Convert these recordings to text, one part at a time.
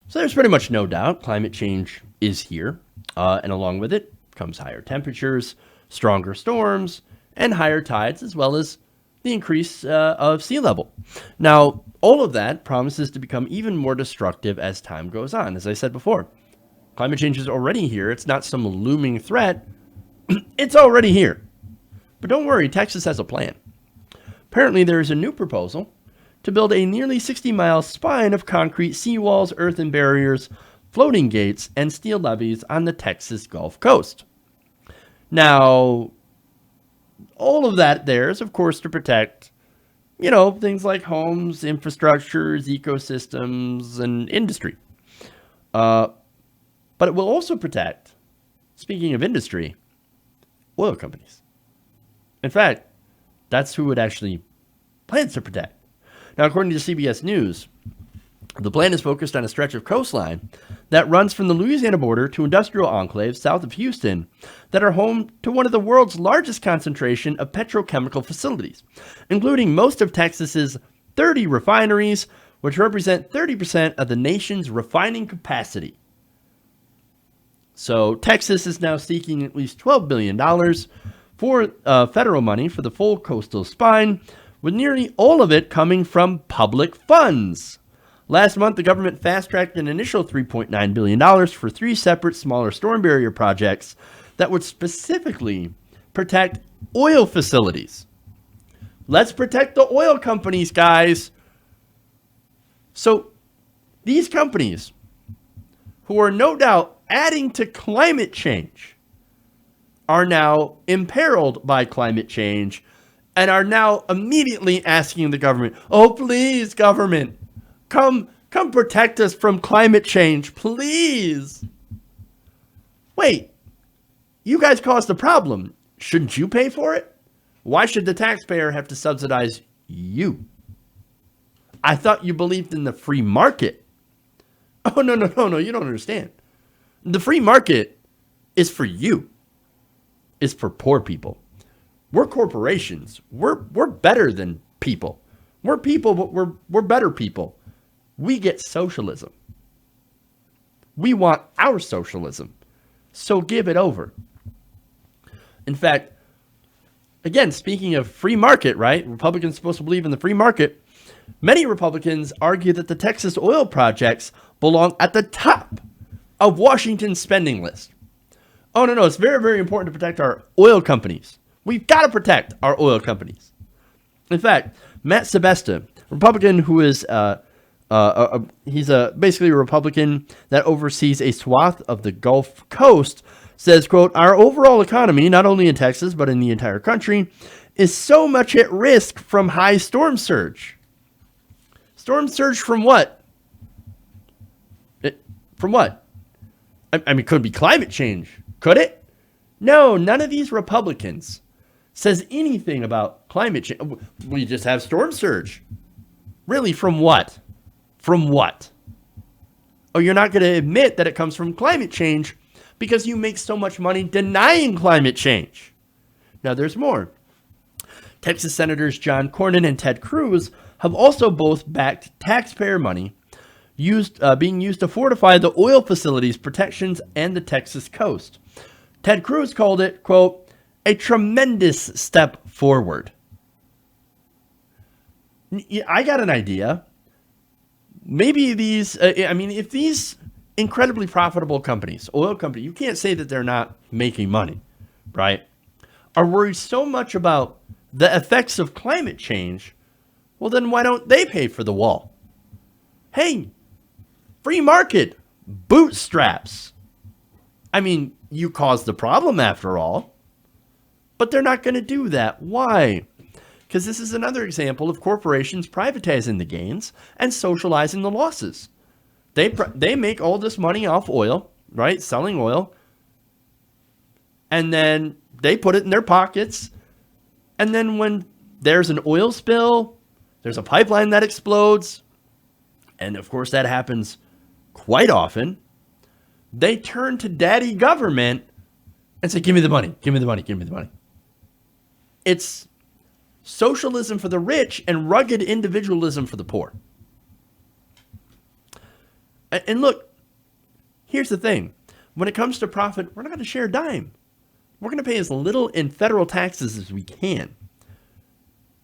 So there's pretty much no doubt climate change is here. And along with it comes higher temperatures, stronger storms, and higher tides, as well as the increase of sea level. Now, all of that promises to become even more destructive as time goes on. As I said before, climate change is already here. It's not some looming threat. It's already here. But don't worry, Texas has a plan. Apparently, there is a new proposal to build a nearly 60-mile spine of concrete seawalls, earthen barriers, floating gates, and steel levees on the Texas Gulf Coast. Now, all of that there is, of course, to protect, things like homes, infrastructures, ecosystems, and industry. But it will also protect, speaking of industry, oil companies. In fact, that's who it actually plans to protect. Now, according to CBS News, the plan is focused on a stretch of coastline that runs from the Louisiana border to industrial enclaves south of Houston that are home to one of the world's largest concentration of petrochemical facilities, including most of Texas's 30 refineries, which represent 30% of the nation's refining capacity. So Texas is now seeking at least $12 billion for federal money for the full coastal spine, with nearly all of it coming from public funds. Last month, the government fast-tracked an initial $3.9 billion for 3 separate smaller storm barrier projects that would specifically protect oil facilities. Let's protect the oil companies, guys. So these companies, who are no doubt adding to climate change, are now imperiled by climate change and are now immediately asking the government, oh, please, government, come protect us from climate change, please. Wait, you guys caused the problem. Shouldn't you pay for it? Why should the taxpayer have to subsidize you? I thought you believed in the free market. Oh, no, you don't understand. The free market is for you. It's for poor people. We're corporations. We're better than people. We're people, but we're better people. We get socialism. We want our socialism. So give it over. In fact, again, speaking of free market, right? Republicans are supposed to believe in the free market. Many Republicans argue that the Texas oil projects belong at the top of Washington's spending list. Oh, no, it's very, very important to protect our oil companies. We've got to protect our oil companies. In fact, Matt Sebesta, Republican who is, he's basically a Republican that oversees a swath of the Gulf Coast, says, quote, our overall economy, not only in Texas, but in the entire country, is so much at risk from high storm surge. Storm surge from what? From what? I mean, could it be climate change? Could it? No, none of these Republicans says anything about climate change. We just have storm surge. Really, from what? From what? Oh, you're not going to admit that it comes from climate change because you make so much money denying climate change. Now, there's more. Texas Senators John Cornyn and Ted Cruz have also both backed taxpayer money being used to fortify the oil facilities protections and the Texas coast. Ted Cruz called it, quote, a tremendous step forward. I got an idea. Maybe these, if these incredibly profitable companies, oil companies, you can't say that they're not making money, right? Are worried so much about the effects of climate change, well, then why don't they pay for the wall? Hey, free market, bootstraps. I mean, you caused the problem after all, but they're not going to do that. Why? Because this is another example of corporations privatizing the gains and socializing the losses. They make all this money off oil, right? Selling oil. And then they put it in their pockets. And then when there's an oil spill, there's a pipeline that explodes. And of course that happens quite often. They turn to daddy government and say, give me the money, give me the money, give me the money. It's socialism for the rich and rugged individualism for the poor. And look, here's the thing. When it comes to profit, we're not going to share a dime. We're going to pay as little in federal taxes as we can.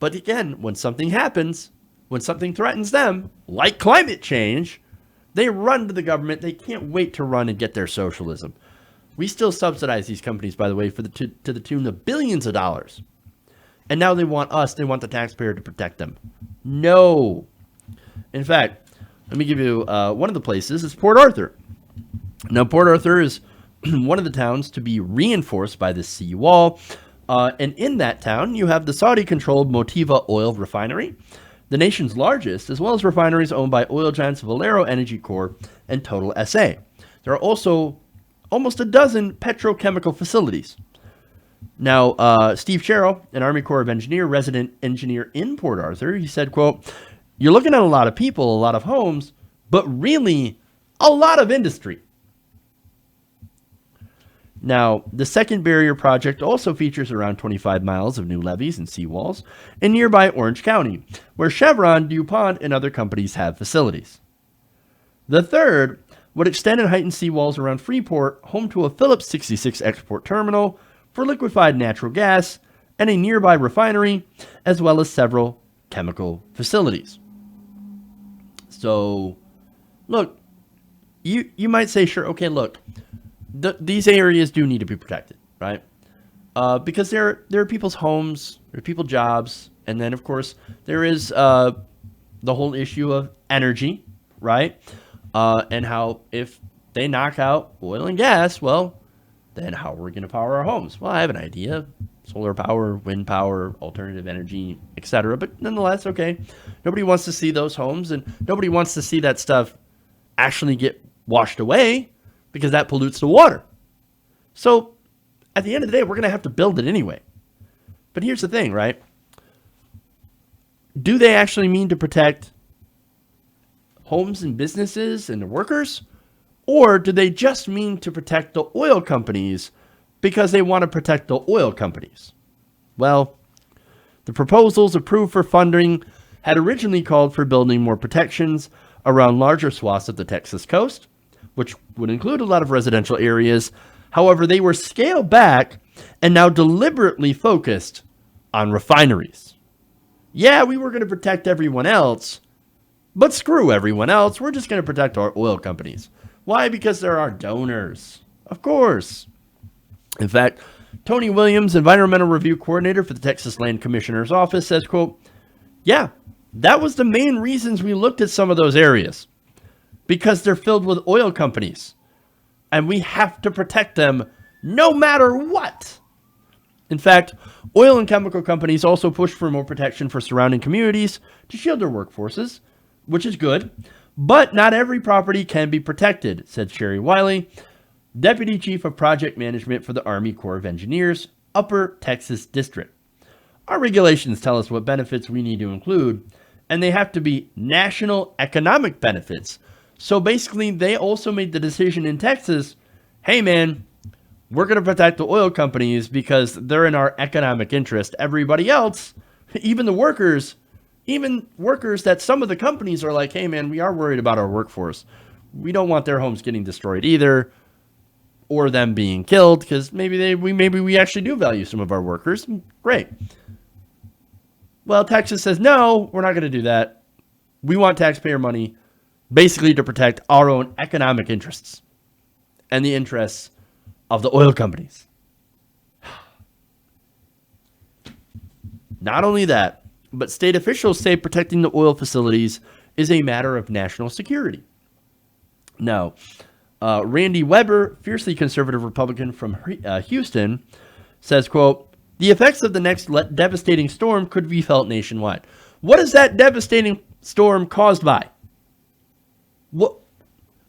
But again, when something happens, when something threatens them, like climate change, they run to the government. They can't wait to run and get their socialism. We still subsidize these companies, by the way, to the tune of billions of dollars. And now they want the taxpayer to protect them. No. In fact, let me give you one of the places. It's Port Arthur. Now, Port Arthur is one of the towns to be reinforced by the seawall. And in that town, you have the Saudi-controlled Motiva oil refinery, the nation's largest, as well as refineries owned by oil giants Valero Energy Corp and Total SA. There are also almost a dozen petrochemical facilities. Now, Steve Sherrill, an Army Corps of Engineer, resident engineer in Port Arthur, he said, quote, "You're looking at a lot of people, a lot of homes, but really a lot of industry." Now, the second barrier project also features around 25 miles of new levees and seawalls in nearby Orange County, where Chevron, DuPont, and other companies have facilities. The third would extend and heighten seawalls around Freeport, home to a Phillips 66 export terminal for liquefied natural gas and a nearby refinery, as well as several chemical facilities. So, look, you might say, sure, okay, look, these areas do need to be protected, right? Because there are people's homes, there are people's jobs, and then, of course, there is the whole issue of energy, right? And how if they knock out oil and gas, well, then how are we going to power our homes? Well, I have an idea. Solar power, wind power, alternative energy, etc. But nonetheless, okay, nobody wants to see those homes, and nobody wants to see that stuff actually get washed away, because that pollutes the water. So at the end of the day, we're going to have to build it anyway. But here's the thing, right? Do they actually mean to protect homes and businesses and the workers? Or do they just mean to protect the oil companies because they want to protect the oil companies? Well, the proposals approved for funding had originally called for building more protections around larger swaths of the Texas coast, which would include a lot of residential areas. However, they were scaled back and now deliberately focused on refineries. Yeah, we were going to protect everyone else, but screw everyone else. We're just going to protect our oil companies. Why? Because they're our donors. Of course. In fact, Tony Williams, Environmental Review Coordinator for the Texas Land Commissioner's Office, says, quote, "Yeah, that was the main reasons we looked at some of those areas. Because they're filled with oil companies, and we have to protect them no matter what." In fact, oil and chemical companies also pushed for more protection for surrounding communities to shield their workforces, which is good, but not every property can be protected, said Sherry Wiley, Deputy Chief of Project Management for the Army Corps of Engineers, Upper Texas District. "Our regulations tell us what benefits we need to include, and they have to be national economic benefits. So basically, they also made the decision in Texas, hey man, we're going to protect the oil companies because they're in our economic interest. Everybody else, even workers that some of the companies are like, hey man, we are worried about our workforce. We don't want their homes getting destroyed either, or them being killed, because maybe we actually do value some of our workers. Great. Well, Texas says, no, we're not going to do that. We want taxpayer money, basically to protect our own economic interests and the interests of the oil companies. Not only that, but state officials say protecting the oil facilities is a matter of national security. Now, Randy Weber, fiercely conservative Republican from Houston, says, quote, "The effects of the next devastating storm could be felt nationwide." What is that devastating storm caused by?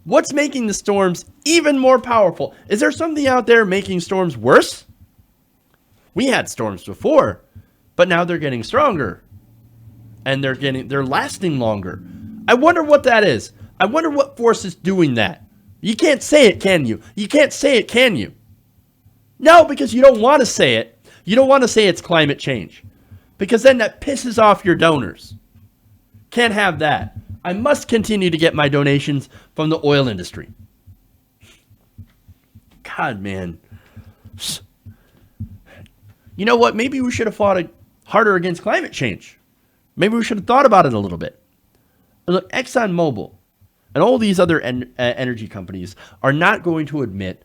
What's making the storms even more powerful? Is there something out there making storms worse? We had storms before, but now they're getting stronger, and they're lasting longer. I wonder what that is. I wonder what force is doing that. You can't say it, can you? You can't say it, can you? No, because you don't want to say it. You don't want to say it's climate change, because then that pisses off your donors. Can't have that. I must continue to get my donations from the oil industry. God, man. You know what? Maybe we should have fought harder against climate change. Maybe we should have thought about it a little bit. Look, ExxonMobil and all these other energy companies are not going to admit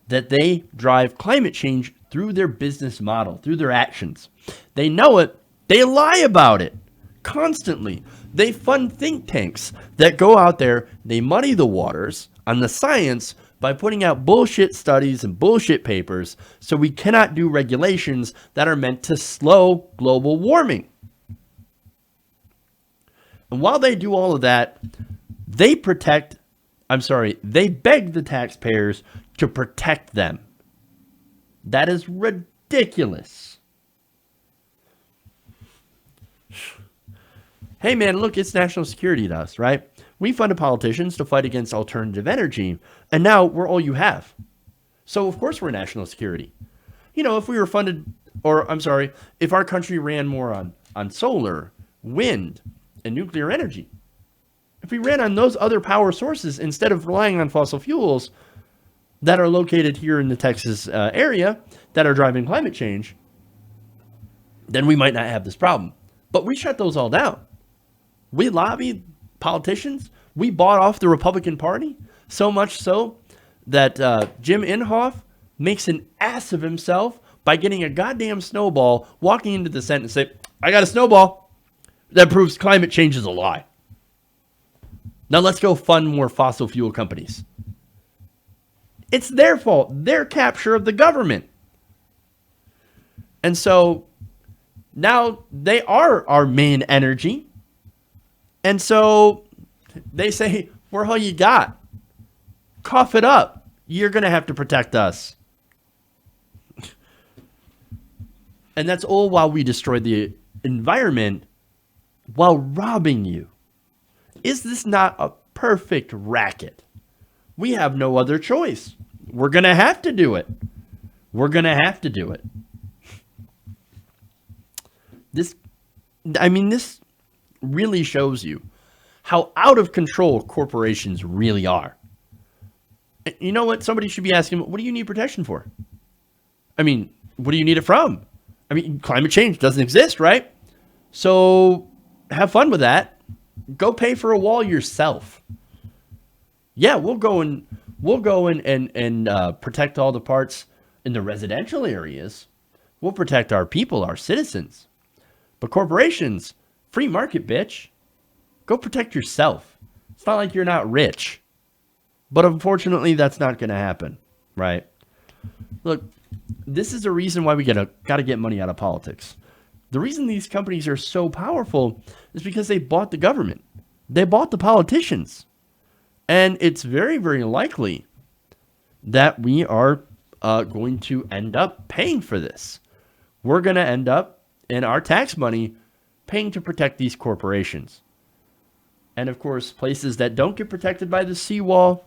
that they drive climate change through their business model, through their actions. They know it. They lie about it constantly. They fund think tanks that go out there, they muddy the waters on the science by putting out bullshit studies and bullshit papers, so we cannot do regulations that are meant to slow global warming. And while they do all of that, they beg the taxpayers to protect them. That is ridiculous. Hey man, look, it's national security to us, right? We funded politicians to fight against alternative energy, and now we're all you have. So of course we're national security. You know, if we were funded, if our country ran more on solar, wind, and nuclear energy, if we ran on those other power sources instead of relying on fossil fuels that are located here in the Texas area that are driving climate change, then we might not have this problem. But we shut those all down. We lobbied politicians. We bought off the Republican Party, so much so that Jim Inhofe makes an ass of himself by getting a goddamn snowball, walking into the Senate and say, I got a snowball that proves climate change is a lie. Now let's go fund more fossil fuel companies. It's their fault, their capture of the government. And so now they are our main energy. And so they say, we're all you got. Cough it up. You're going to have to protect us. And that's all while we destroy the environment while robbing you. Is this not a perfect racket? We have no other choice. We're going to have to do it. We're going to have to do it. This really shows you how out of control corporations really are. You know what? Somebody should be asking, what do you need protection for? I mean, what do you need it from? I mean, climate change doesn't exist, right? So have fun with that. Go pay for a wall yourself. Yeah, we'll go and protect all the parts in the residential areas. We'll protect our people, our citizens. But corporations, free market, bitch. Go protect yourself. It's not like you're not rich. But unfortunately, that's not going to happen, right? Look, this is a reason why we got to get money out of politics. The reason these companies are so powerful is because they bought the government. They bought the politicians. And it's very, very likely that we are going to end up paying for this. We're going to end up in our tax money paying to protect these corporations. And of course, places that don't get protected by the seawall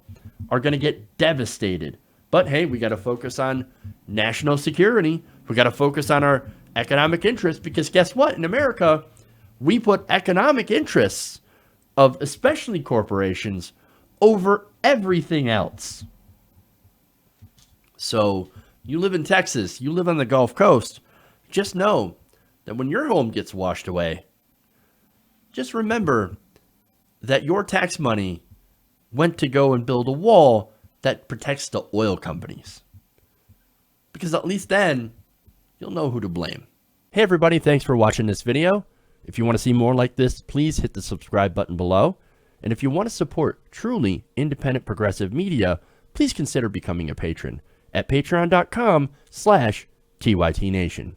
are going to get devastated. But hey, we got to focus on national security. We got to focus on our economic interests, because guess what? In America, we put economic interests of especially corporations over everything else. So you live in Texas, you live on the Gulf Coast, just know that when your home gets washed away, just remember that your tax money went to go and build a wall that protects the oil companies. Because at least then, you'll know who to blame. Hey everybody, thanks for watching this video. If you want to see more like this, please hit the subscribe button below. And if you want to support truly independent progressive media, please consider becoming a patron at patreon.com/TYTNation.